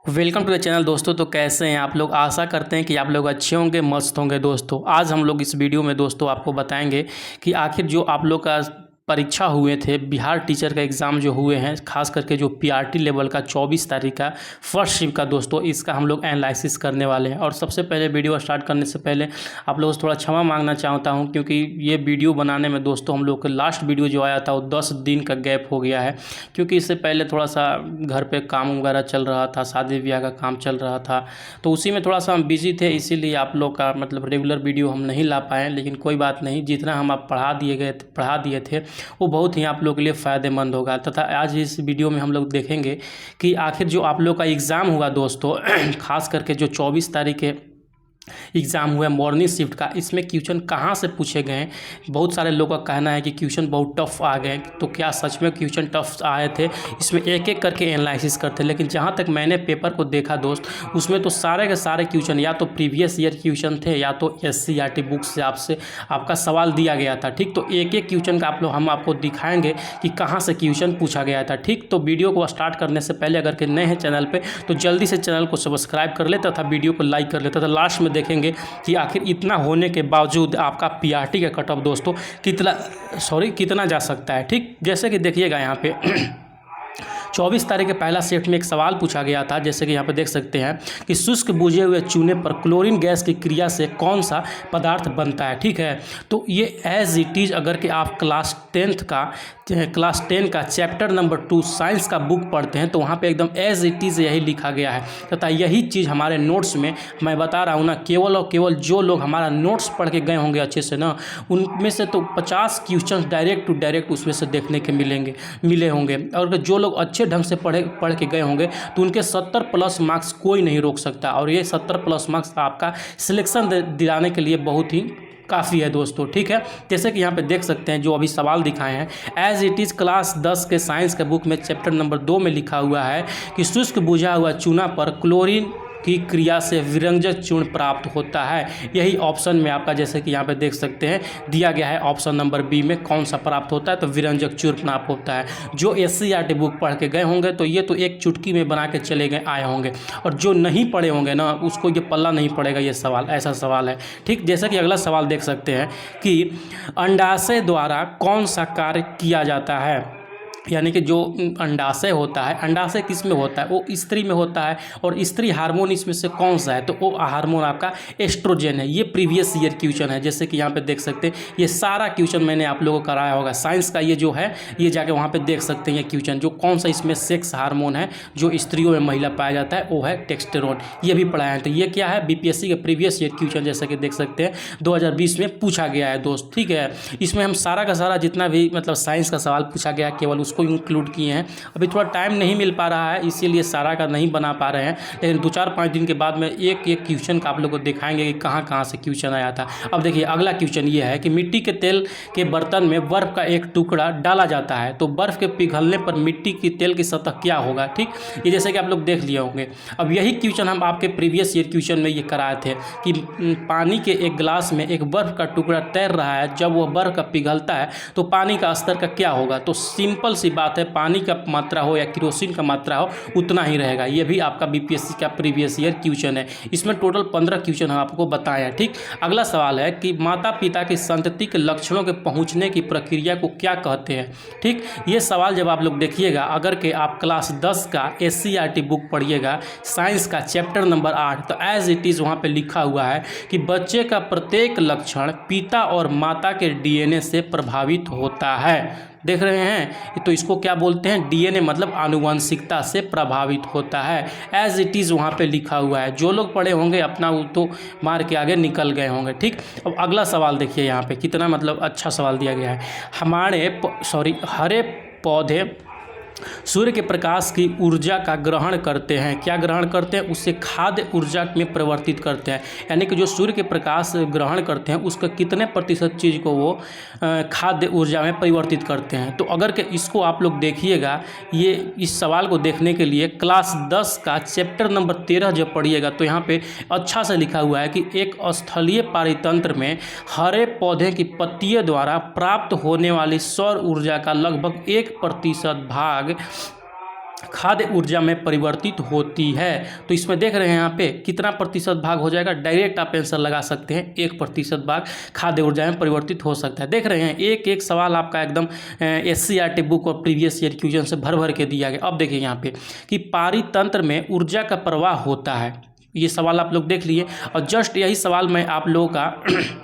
Welcome to the channel दोस्तों। तो कैसे हैं आप लोग? आशा करते हैं कि आप लोग अच्छे होंगे, मस्त होंगे। दोस्तों आज हम लोग इस वीडियो में दोस्तों आपको बताएंगे कि आखिर जो आप लोग का परीक्षा हुए थे, बिहार टीचर का एग्ज़ाम जो हुए हैं, खास करके जो पीआरटी लेवल का 24 तारीख का फर्स्ट शिफ्ट का दोस्तों, इसका हम लोग एनालिसिस करने वाले हैं। और सबसे पहले वीडियो स्टार्ट करने से पहले आप लोगों से थोड़ा क्षमा मांगना चाहता हूं, क्योंकि ये वीडियो बनाने में दोस्तों हम लोग का लास्ट वीडियो जो आया था वो 10 दिन का गैप हो गया है, क्योंकि इससे पहले थोड़ा सा घर पे काम वगैरह चल रहा था, शादी ब्याह का काम चल रहा था, तो उसी में थोड़ा सा हम बिजी थे। इसीलिए आप लोग का मतलब रेगुलर वीडियो हम नहीं ला पाए। लेकिन कोई बात नहीं, जितना हम आप पढ़ा दिए थे वो बहुत ही आप लोग के लिए फ़ायदेमंद होगा। तथा आज इस वीडियो में हम लोग देखेंगे कि आखिर जो आप लोग का एग्ज़ाम हुआ दोस्तों खास करके जो 24 तारीख के एग्ज़ाम हुआ मॉर्निंग शिफ्ट का, इसमें क्वेश्चन कहाँ से पूछे गए हैं। बहुत सारे लोगों का कहना है कि क्वेश्चन बहुत टफ आ गए, तो क्या सच में क्वेश्चन टफ आए थे? इसमें एक एक करके एनालिसिस करते हैं। लेकिन जहाँ तक मैंने पेपर को देखा दोस्त, उसमें तो सारे के सारे क्वेश्चन या तो प्रीवियस ईयर क्वेश्चन थे या तो SCERT बुक से आपका सवाल दिया गया था। ठीक, तो एक एक क्वेश्चन का हम आपको दिखाएंगे कि कहाँ से क्वेश्चन पूछा गया था। ठीक, तो वीडियो को स्टार्ट करने से पहले अगर नए हैं चैनल पर तो जल्दी से चैनल को सब्सक्राइब कर ले तथा वीडियो को लाइक कर ले, तथा लास्ट में देखेंगे कि आखिर इतना होने के बावजूद आपका पीआरटी का कट ऑफ दोस्तों कितना जा सकता है। ठीक, जैसे कि देखिएगा यहाँ पे 24 तारीख के पहला शिफ्ट में एक सवाल पूछा गया था, जैसे कि यहाँ पे देख सकते हैं कि शुष्क बुझे हुए चूने पर क्लोरीन गैस की क्रिया से कौन सा पदार्थ बनता है। ठीक है, तो ये एज इट इज़ अगर कि आप क्लास 10 का चैप्टर नंबर 2 साइंस का बुक पढ़ते हैं तो वहाँ पे एकदम एज इट इज़ यही लिखा गया है। तथा यही चीज़ हमारे नोट्स में मैं बता रहा हूँ ना, केवल और केवल जो लोग हमारा नोट्स पढ़ के गए होंगे अच्छे से ना, उनमें से तो 50 क्वेश्चन डायरेक्ट टू डायरेक्ट उसमें से देखने के मिले होंगे। और जो लोग अच्छे ढंग से पढ़ के गए होंगे तो उनके 70+ मार्क्स कोई नहीं रोक सकता। और ये 70+ मार्क्स आपका सिलेक्शन दिलाने के लिए बहुत ही काफ़ी है दोस्तों। ठीक है, जैसे कि यहाँ पे देख सकते हैं जो अभी सवाल दिखाए हैं, एज इट इज़ क्लास 10 के साइंस के बुक में चैप्टर नंबर 2 में लिखा हुआ है कि शुष्क बुझा हुआ चूना पर क्लोरीन की क्रिया से विरंजक चूर्ण प्राप्त होता है। यही ऑप्शन में आपका जैसे कि यहाँ पे देख सकते हैं दिया गया है, ऑप्शन नंबर बी में कौन सा प्राप्त होता है, तो विरंजक चूर्ण प्राप्त होता है। जो SCERT बुक पढ़ के गए होंगे तो ये तो एक चुटकी में बना के चले गए आए होंगे, और जो नहीं पढ़े होंगे ना उसको ये पल्ला नहीं पड़ेगा। ये सवाल ऐसा सवाल है। ठीक, जैसे कि अगला सवाल देख सकते हैं कि अंडाशय द्वारा कौन सा कार्य किया जाता है। यानी कि जो अंडाशय होता है, अंडाशय किस में होता है? वो स्त्री में होता है। और स्त्री हार्मोन इसमें से कौन सा है? तो वो हार्मोन आपका एस्ट्रोजन है। ये प्रीवियस ईयर क्वेश्चन है, जैसे कि यहाँ पे देख सकते हैं ये सारा क्वेश्चन मैंने आप लोगों को कराया होगा साइंस का। ये जो है ये जाके वहाँ पे देख सकते हैं ये क्वेश्चन, जो कौन सा इसमें सेक्स हार्मोन है जो स्त्रियों में महिला पाया जाता है, वो है टेस्टोस्टेरोन। ये भी पढ़ाया है। तो ये क्या है? BPSC के प्रीवियस ईयर क्वेश्चन, जैसे कि देख सकते हैं 2020 में पूछा गया है दोस्त। ठीक है, इसमें हम सारा का सारा जितना भी मतलब साइंस का सवाल पूछा गया केवल उसको इंक्लूड किए हैं। अभी थोड़ा टाइम नहीं मिल पा रहा है, इसीलिए सारा का नहीं बना पा रहे हैं। लेकिन 2-4-5 दिन के बाद में एक एक क्वेश्चन का आप लोगों को दिखाएंगे कि कहाँ कहाँ से क्वेश्चन आया था। अब देखिए अगला क्वेश्चन ये है कि मिट्टी के तेल के बर्तन में बर्फ़ का एक टुकड़ा डाला जाता है, तो बर्फ़ के पिघलने पर मिट्टी की तेल की सतह क्या होगा। ठीक, ये जैसे कि आप लोग देख लिए होंगे। अब यही क्वेश्चन हम आपके प्रीवियस ईयर क्वेश्चन में ये कराए थे कि पानी के एक गिलास में एक बर्फ़ का टुकड़ा तैर रहा है, जब वह बर्फ़ का पिघलता है तो पानी का स्तर का क्या होगा। तो सिंपल सी बात है, पानी का मात्रा हो या केरोसिन का मात्रा हो उतना ही रहेगा। ये भी आपका BPSC का प्रीवियस ईयर क्वेश्चन है। इसमें टोटल 15 क्वेश्चन हम आपको बताए हैं। ठीक, अगला सवाल है कि माता पिता की संतति के लक्षणों के पहुंचने की प्रक्रिया को क्या कहते हैं। ठीक, ये सवाल जब आप लोग देखिएगा, अगर के आप क्लास 10 का SCERT बुक पढ़िएगा साइंस का चैप्टर नंबर 8, तो एज इट इज़ वहाँ पे लिखा हुआ है कि बच्चे का प्रत्येक लक्षण पिता और माता के DNA से प्रभावित होता है। देख रहे हैं, तो इसको क्या बोलते हैं? DNA, मतलब आनुवंशिकता से प्रभावित होता है। एज इट इज़ वहाँ पे लिखा हुआ है। जो लोग पढ़े होंगे अपना वो तो मार के आगे निकल गए होंगे। ठीक, अब अगला सवाल देखिए यहाँ पे कितना मतलब अच्छा सवाल दिया गया है। हरे पौधे सूर्य के प्रकाश की ऊर्जा का ग्रहण करते हैं। क्या ग्रहण करते हैं? उससे खाद्य ऊर्जा में परिवर्तित करते हैं। यानी कि जो सूर्य के प्रकाश ग्रहण करते हैं उसका कितने प्रतिशत चीज़ को वो खाद्य ऊर्जा में परिवर्तित करते हैं। तो अगर कि इसको आप लोग देखिएगा, ये इस सवाल को देखने के लिए क्लास 10 का चैप्टर नंबर 13 जब पढ़िएगा तो यहाँ पे अच्छा से लिखा हुआ है कि एक स्थलीय पारितंत्र में हरे पौधे की पत्तियों द्वारा प्राप्त होने वाली सौर ऊर्जा का लगभग 1% भाग खाद्य ऊर्जा में परिवर्तित होती है। तो इसमें देख रहे हैं यहाँ पे कितना प्रतिशत भाग हो जाएगा, डायरेक्ट आप आंसर लगा सकते हैं 1% भाग खाद्य ऊर्जा में परिवर्तित हो सकता है। देख रहे हैं एक एक सवाल आपका एकदम SCERT बुक और प्रीवियस ईयर क्वेश्चन से भर भर के दिया गया। अब देखिए यहाँ पे कि पारितंत्र में ऊर्जा का प्रवाह होता है, ये सवाल आप लोग देख लिए और जस्ट यही सवाल मैं आप लोगों का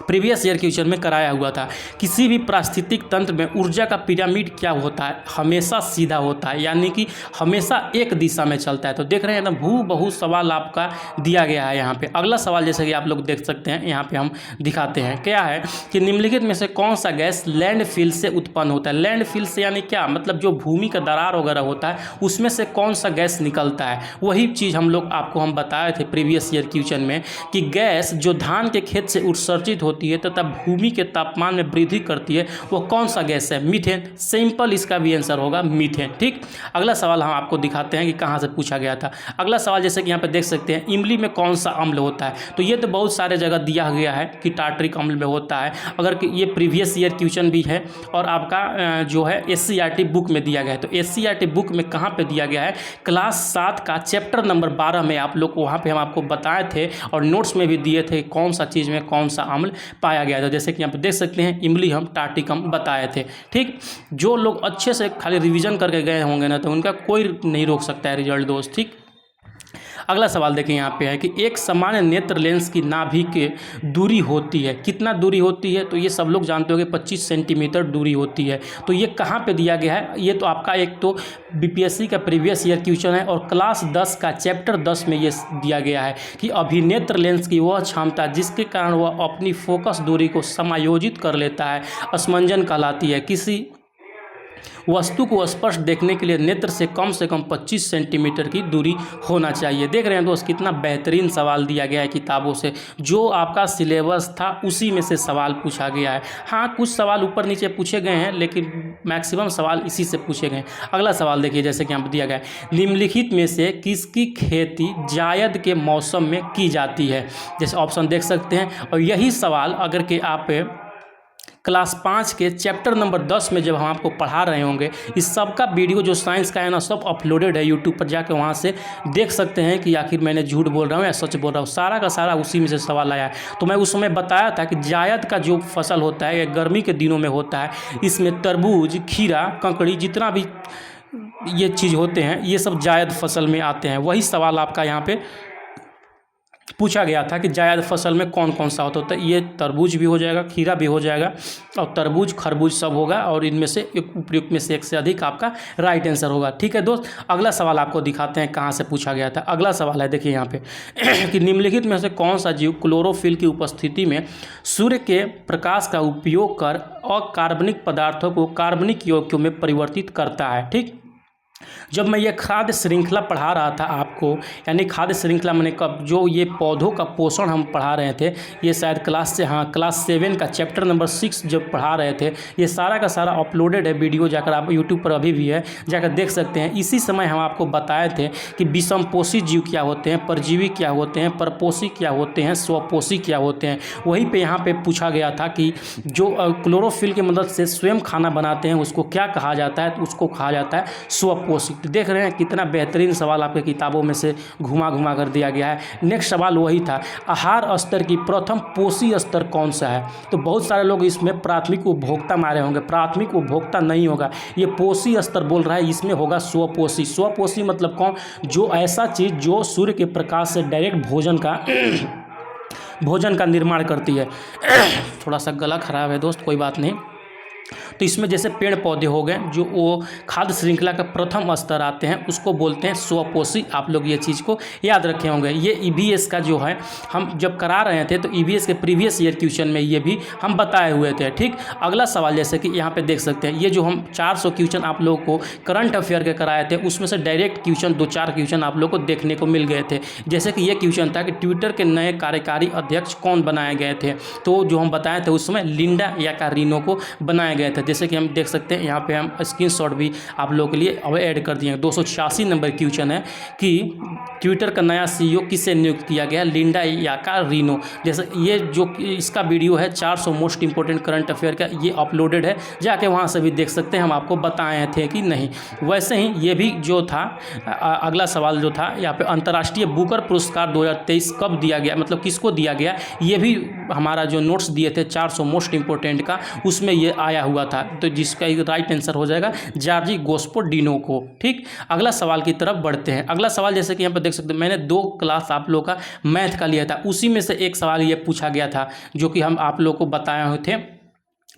प्रीवियस ईयर क्वेश्चन में कराया हुआ था। किसी भी पारिस्थितिक तंत्र में ऊर्जा का पिरामिड क्या होता है, हमेशा सीधा होता है, यानी कि हमेशा एक दिशा में चलता है। तो देख रहे हैं एकदम हूबहू सवाल आपका दिया गया है यहाँ पे। अगला सवाल जैसे कि आप लोग देख सकते हैं यहाँ पे हम दिखाते हैं, क्या है कि निम्नलिखित में से कौन सा गैस लैंडफिल से उत्पन्न होता है। लैंडफिल से यानी क्या मतलब, जो भूमि का दरार वगैरह होता है उसमें से कौन सा गैस निकलता है। वही चीज़ हम लोग आपको बताए थे प्रीवियस ईयर क्वेश्चन में कि गैस जो धान के खेत से उत्सर्जित होती है तथा भूमि के तापमान में वृद्धि करती है, वो कौन सा गैस है, मीथेन। सिंपल इसका भी आंसर होगा मीथेन। ठीक, अगला सवाल हम आपको दिखाते हैं कि कहाँ से पूछा गया था। अगला सवाल जैसे कि यहाँ पे देख सकते हैं, इमली में कौन सा अम्ल होता है। तो ये तो बहुत सारे जगह दिया गया है कि टार्ट्रिक अम्ल में होता है, अगर ये प्रीवियस ईयर क्वेश्चन भी है और आपका जो है SCERT बुक में दिया गया है। तो SCERT बुक में कहाँ पे दिया गया है, क्लास 7 का चैप्टर नंबर 12 में आप लोग वहाँ पे हम आपको बताए थे और नोट्स में भी दिए थे कौन सा चीज़ में कौन सा अम्ल पाया गया था। जैसे कि यहाँ पे देख सकते हैं इमली हम टार्टिकम बताए थे। ठीक, जो लोग अच्छे से खाली रिवीजन करके गए होंगे ना तो उनका कोई नहीं रोक सकता है रिजल्ट दोस्त। ठीक, अगला सवाल देखिए यहाँ पे है कि एक सामान्य नेत्र लेंस की नाभि की दूरी होती है, कितना दूरी होती है। तो ये सब लोग जानते होंगे 25 सेंटीमीटर दूरी होती है। तो ये कहाँ पे दिया गया है, ये तो आपका एक तो BPSC का प्रीवियस ईयर क्वेश्चन है और क्लास 10 का चैप्टर 10 में ये दिया गया है कि अभिनेत्र लेंस की वह क्षमता जिसके कारण वह अपनी फोकस दूरी को समायोजित कर लेता है असमंजन कहलाती है। किसी वस्तु को स्पष्ट देखने के लिए नेत्र से कम 25 सेंटीमीटर की दूरी होना चाहिए। देख रहे हैं दोस्त कितना बेहतरीन सवाल दिया गया है किताबों से, जो आपका सिलेबस था उसी में से सवाल पूछा गया है। हाँ, कुछ सवाल ऊपर नीचे पूछे गए हैं लेकिन मैक्सिमम सवाल इसी से पूछे गए हैं। अगला सवाल देखिए जैसे कि यहाँ पर दिया गया है, निम्नलिखित में से किसकी खेती जायद के मौसम में की जाती है। जैसे ऑप्शन देख सकते हैं और यही सवाल अगर कि आप क्लास 5 के चैप्टर नंबर 10 में जब हम आपको पढ़ा रहे होंगे, इस सब का वीडियो जो साइंस का है ना सब अपलोडेड है यूट्यूब पर, जाके वहाँ से देख सकते हैं कि आखिर मैंने झूठ बोल रहा हूँ या सच बोल रहा हूँ। सारा का सारा उसी में से सवाल आया है। तो मैं उस समय बताया था कि जायद का जो फसल होता है ये गर्मी के दिनों में होता है। इसमें तरबूज, खीरा, ककड़ी, जितना भी ये चीज़ होते हैं ये सब जायद फसल में आते हैं। वही सवाल आपका यहाँ पे पूछा गया था कि जायद फसल में कौन कौन सा होता है। ये तरबूज भी हो जाएगा, खीरा भी हो जाएगा और तरबूज खरबूज सब होगा और इनमें से एक उपयुक्त में से एक से अधिक आपका राइट आंसर होगा। ठीक है दोस्त, अगला सवाल आपको दिखाते हैं कहाँ से पूछा गया था। अगला सवाल है देखिए यहाँ पे कि निम्नलिखित में से कौन सा जीव क्लोरोफिल की उपस्थिति में सूर्य के प्रकाश का उपयोग कर अकार्बनिक पदार्थों को कार्बनिक यौगिकों में परिवर्तित करता है। ठीक, जब मैं ये खाद्य श्रृंखला पढ़ा रहा था आपको, यानी खाद्य श्रृंखला मैंने कब जो ये पौधों का पोषण हम पढ़ा रहे थे, ये शायद क्लास 7 का चैप्टर नंबर 6 जब पढ़ा रहे थे, ये सारा का सारा अपलोडेड है वीडियो, जाकर आप यूट्यूब पर अभी भी है, जाकर देख सकते हैं। इसी समय हम आपको बताए थे कि विषमपोषी जीव क्या होते हैं, परजीवी क्या होते हैं, परपोषी क्या होते हैं, स्वपोषी क्या होते हैं। वहीं पर यहाँ पर पूछा गया था कि जो क्लोरोफिल की मदद से स्वयं खाना बनाते हैं उसको क्या कहा जाता है, तो उसको कहा जाता है स्वपोषी। देख रहे हैं कितना बेहतरीन सवाल आपके किताबों में से घुमा घुमा कर दिया गया है। नेक्स्ट सवाल वही था, आहार स्तर की प्रथम पोषी स्तर कौन सा है। तो बहुत सारे लोग इसमें प्राथमिक उपभोक्ता मारे होंगे, प्राथमिक उपभोक्ता नहीं होगा, ये पोषी स्तर बोल रहा है, इसमें होगा स्वपोषी। स्वपोषी मतलब कौन, जो ऐसा चीज़ जो सूर्य के प्रकाश से डायरेक्ट भोजन का निर्माण करती है। थोड़ा सा गला खराब है दोस्त, कोई बात नहीं। तो इसमें जैसे पेड़ पौधे हो गए जो वो खाद्य श्रृंखला का प्रथम स्तर आते हैं उसको बोलते हैं स्वपोषी। आप लोग ये चीज़ को याद रखे होंगे। ये EVS का जो है हम जब करा रहे थे तो EVS के प्रीवियस ईयर क्वेश्चन में ये भी हम बताए हुए थे। ठीक, अगला सवाल जैसे कि यहाँ पे देख सकते हैं, ये जो हम 400 क्वेश्चन आप लोगों को करंट अफेयर के कराए थे उसमें से डायरेक्ट क्वेश्चन 2-4 क्वेश्चन आप लोग को देखने को मिल गए थे। जैसे कि ये क्वेश्चन था कि ट्विटर के नए कार्यकारी अध्यक्ष कौन बनाए गए थे। तो जो हम बताए थे उस समय लिंडा याकारिनो को बनाए गए थे। है। जैसे कि हम देख सकते हैं यहाँ पे हम स्क्रीनशॉट भी आप लोगों के लिए अब ऐड कर दिए हैं। 286 नंबर क्वेश्चन है कि ट्विटर का नया सीईओ किसे नियुक्त किया गया, लिंडा याकारिनो। जैसे ये जो इसका वीडियो है 400 मोस्ट इंपॉर्टेंट करंट अफेयर का, ये अपलोडेड है, जाके वहाँ से भी देख सकते हैं, हम आपको बताए थे कि नहीं। वैसे ही ये भी जो था अगला सवाल जो था यहाँ पे, अंतर्राष्ट्रीय बुकर पुरस्कार 2023 कब दिया गया, मतलब किसको दिया गया, ये भी हमारा जो नोट्स दिए थे 400 मोस्ट इंपॉर्टेंट का, उसमें ये आया हुआ था। तो जिसका राइट आंसर हो जाएगा जॉर्जी गोस्पोडिनो को। ठीक, अगला सवाल की तरफ बढ़ते हैं। अगला सवाल जैसे कि यहाँ पर देख सकते हैं, मैंने 2 क्लास आप लोगों का मैथ का लिया था, उसी में से एक सवाल ये पूछा गया था जो कि हम आप लोग को बताए हुए थे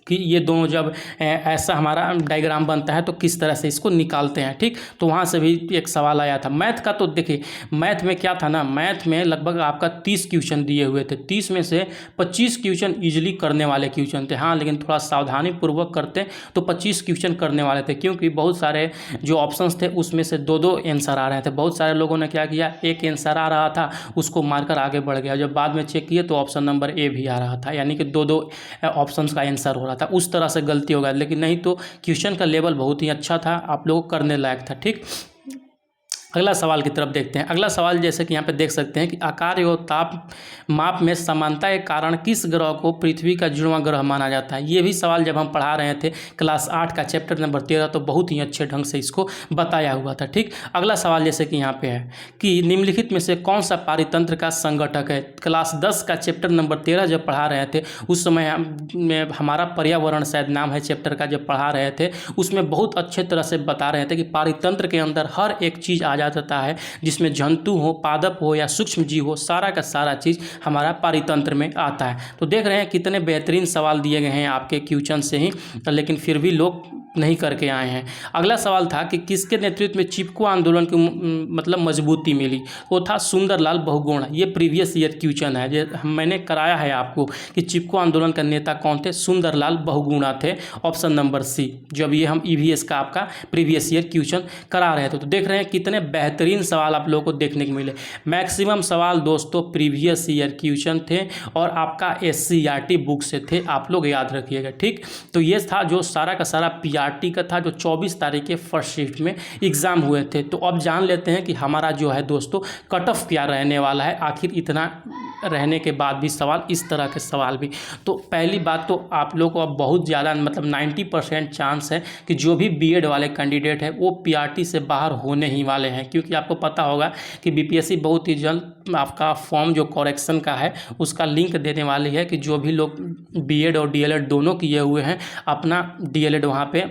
कि ये दोनों जब ऐसा हमारा डायग्राम बनता है तो किस तरह से इसको निकालते हैं। ठीक, तो वहाँ से भी एक सवाल आया था मैथ का। तो देखिए मैथ में क्या था ना, मैथ में लगभग आपका 30 क्वेश्चन दिए हुए थे, 30 में से 25 क्वेश्चन ईजिली करने वाले क्वेश्चन थे। हाँ, लेकिन थोड़ा सावधानी पूर्वक करते तो 25 क्वेश्चन करने वाले थे, क्योंकि बहुत सारे जो ऑप्शंस थे उसमें से 2-2 आंसर आ रहे थे। बहुत सारे लोगों ने क्या किया, एक आंसर आ रहा था उसको मारकर आगे बढ़ गया, जब बाद में चेक किए तो ऑप्शन नंबर ए भी आ रहा था, यानी कि 2-2 ऑप्शंस का आंसर हो रहा था। उस तरह से गलती होगा, लेकिन नहीं तो क्वेश्चन का लेवल बहुत ही अच्छा था, आप लोगों को करने लायक था। ठीक, अगला सवाल की तरफ देखते हैं। अगला सवाल जैसे कि यहाँ पे देख सकते हैं कि आकार और ताप माप में समानता के कारण किस ग्रह को पृथ्वी का जुड़वां ग्रह माना जाता है। ये भी सवाल जब हम पढ़ा रहे थे क्लास 8 का चैप्टर नंबर 13 तो बहुत ही अच्छे ढंग से इसको बताया हुआ था। ठीक, अगला सवाल जैसे कि यहाँ पे है कि निम्नलिखित में से कौन सा पारितंत्र का संगठक है। क्लास 10 का चैप्टर नंबर 13 जब पढ़ा रहे थे उस समय हमारा पर्यावरण शायद नाम है चैप्टर का, जब पढ़ा रहे थे उसमें बहुत अच्छे तरह से बता रहे थे कि पारितंत्र के अंदर हर एक चीज़ आ जाता है, जिसमें जंतु हो, पादप हो या सूक्ष्म जीव हो, सारा का सारा चीज़ हमारा पारितंत्र में आता है। तो देख रहे हैं कितने बेहतरीन सवाल दिए गए हैं आपके क्वेश्चन से ही, लेकिन फिर भी लोग नहीं करके आए हैं। अगला सवाल था कि किसके नेतृत्व में चिपको आंदोलन की मतलब मजबूती मिली, वो था सुंदरलाल बहुगुणा। ये प्रीवियस ईयर क्वेश्चन है, जो मैंने कराया है आपको कि चिपको आंदोलन का नेता कौन थे, सुंदरलाल बहुगुणा थे, ऑप्शन नंबर सी। जब ये हम ईवीएस का आपका प्रीवियस ईयर क्वेश्चन करा रहे थे तो देख रहे हैं कितने बेहतरीन सवाल आप लोगों को देखने को मिले। मैक्सिमम सवाल दोस्तों प्रीवियस ईयर क्वेश्चन थे और आपका SCERT बुक से थे, आप लोग याद रखिएगा। ठीक, तो ये था जो सारा का सारा PRT का था, जो 24 तारीख के फर्स्ट शिफ्ट में एग्ज़ाम हुए थे। तो अब जान लेते हैं कि हमारा जो है दोस्तों कट ऑफ क्या रहने वाला है, आखिर इतना रहने के बाद भी सवाल, इस तरह के सवाल भी। तो पहली बात तो आप लोग को अब बहुत ज़्यादा मतलब 90% चांस है कि जो भी बीएड वाले कैंडिडेट है वो PRT से बाहर होने ही वाले हैं, क्योंकि आपको पता होगा कि BPSC बहुत ही जल्द आपका फॉर्म जो करेक्शन का है उसका लिंक देने वाली है कि जो भी लोग बीएड और DLED दोनों किए हुए हैं अपना DLED वहाँ पे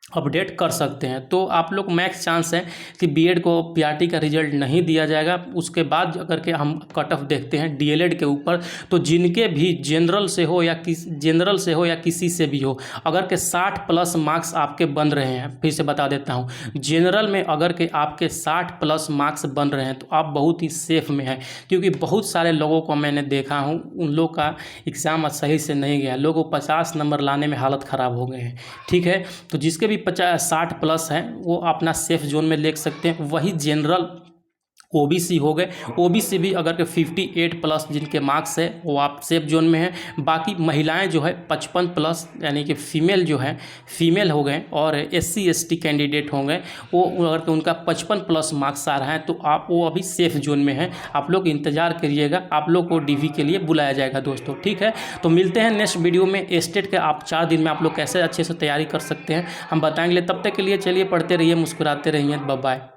अपडेट कर सकते हैं। तो आप लोग मैक्स चांस है कि बीएड को PRT का रिजल्ट नहीं दिया जाएगा। उसके बाद अगर के हम कट ऑफ देखते हैं DLED के ऊपर, तो जिनके भी जनरल से हो या किसी से भी हो, अगर के 60+ मार्क्स आपके बन रहे हैं, फिर से बता देता हूँ, जनरल में अगर के आपके 60+ मार्क्स बन रहे हैं तो आप बहुत ही सेफ में हैं, क्योंकि बहुत सारे लोगों को मैंने देखा हूँ उन लोग का एग्ज़ाम सही से नहीं गया, लोगों को 50 नंबर लाने में हालत ख़राब हो गए हैं। ठीक है, तो जिसके भी 60+ हैं वो अपना सेफ जोन में ले सकते हैं। वही जनरल OBC हो गए, OBC भी अगर के 58+ जिनके मार्क्स है वो आप सेफ जोन में हैं। बाकी महिलाएं जो है 55+ यानी कि फीमेल हो गए, और SC ST कैंडिडेट हो गए, वो अगर के उनका 55+ मार्क्स आ रहा है तो आप वो अभी सेफ जोन में हैं। आप लोग इंतज़ार करिएगा, आप लोग को DV के लिए बुलाया जाएगा दोस्तों। ठीक है, तो मिलते हैं नेक्स्ट वीडियो में। स्टेट के आप 4 दिन में आप लोग कैसे अच्छे से तैयारी कर सकते हैं हम बताएंगे। तब तक के लिए चलिए पढ़ते रहिए, मुस्कुराते रहिए, बाय बाय।